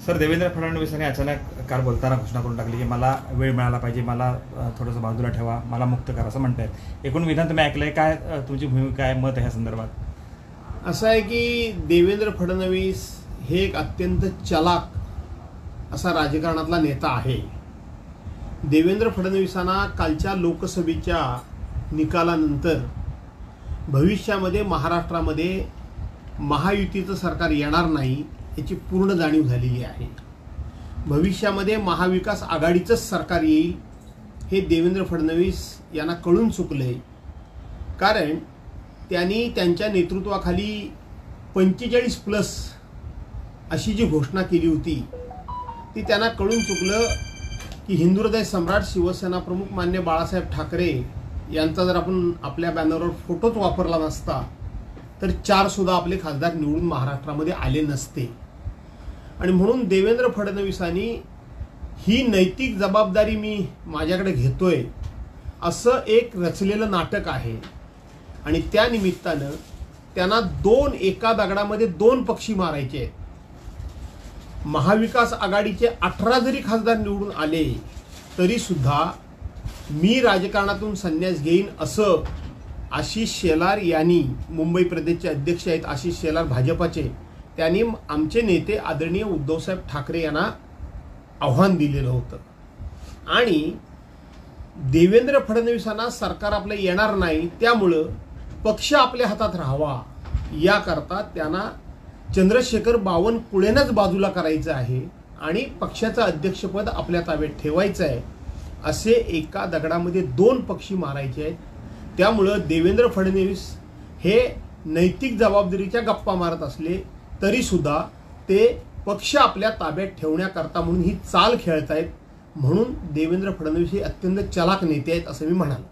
Sir, Devendra फडणवीसांनी अचानक काल बोलताना घोषणा करून टाकली की मला वेळ मिळाला पाहिजे, मला थोडंसं बाजूला ठेवा, मला मुक्त करा असं म्हणतायत. एकूण विधान तुम्ही ऐकलंय, काय तुमची भूमिका आहे, मत आहे या संदर्भात? असं आहे की देवेंद्र फडणवीस हे एक अत्यंत चलाक असा राजकारणातला नेता आहे. देवेंद्र फडणवीसांना कालच्या लोकसभेच्या निकालानंतर भविष्यामध्ये महाराष्ट्रामध्ये महायुतीचं सरकार येणार नाही याची पूर्ण जाणीव झालेली आहे. भविष्यामध्ये महाविकास आघाडीचंच सरकार येईल हे देवेंद्र फडणवीस यांना कळून चुकलंय. कारण त्यांनी त्यांच्या नेतृत्वाखाली 45+ अशी जी घोषणा केली होती ती त्यांना कळून चुकलं की हिंदुहृदय सम्राट शिवसेना प्रमुख मान्य बाळासाहेब ठाकरे यांचा जर आपण आपल्या बॅनरवर फोटोच वापरला नसता तर 4 सुद्धा आपले खासदार निवडून महाराष्ट्रामध्ये आले नसते. आणि म्हणून देवेंद्र फडणवीसांनी ही नैतिक जबाबदारी मी माझ्याकडे घेतोय असं एक रचलेलं नाटक आहे. आणि त्या निमित्तानं त्यांना एका दगडामध्ये 2 पक्षी मारायचे आहेत. महाविकास आघाडीचे 18 जरी खासदार निवडून आले तरी सुद्धा मी राजकारणातून संन्यास घेईन असं आशिष शेलार यांनी, मुंबई प्रदेशचे अध्यक्ष आहेत आशिष शेलार भाजपाचे, त्यांनी आमचे नेते आदरणीय उद्धवसाहेब ठाकरे यांना आव्हान दिलेलं होतं. आणि देवेंद्र फडणवीसांना सरकार आपलं येणार नाही त्यामुळं पक्ष आपल्या हातात राहावा याकरता त्यांना चंद्रशेखर बावनकुळेंनाच बाजूला करायचं आहे आणि पक्षाचं अध्यक्षपद आपल्या ताब्यात ठेवायचं आहे. असे एका दगडामध्ये 2 पक्षी मारायचे आहेत. त्यामुळं देवेंद्र फडणवीस हे नैतिक जबाबदारीच्या गप्पा मारत असले तरी सुद्धा ते पक्ष आपल्या ताब्यात ठेवण्याकरता म्हणून ही चाल खेळतायत. म्हणून देवेंद्र फडणवीस हे अत्यंत चलाक नेते आहेत असं मी म्हणालो.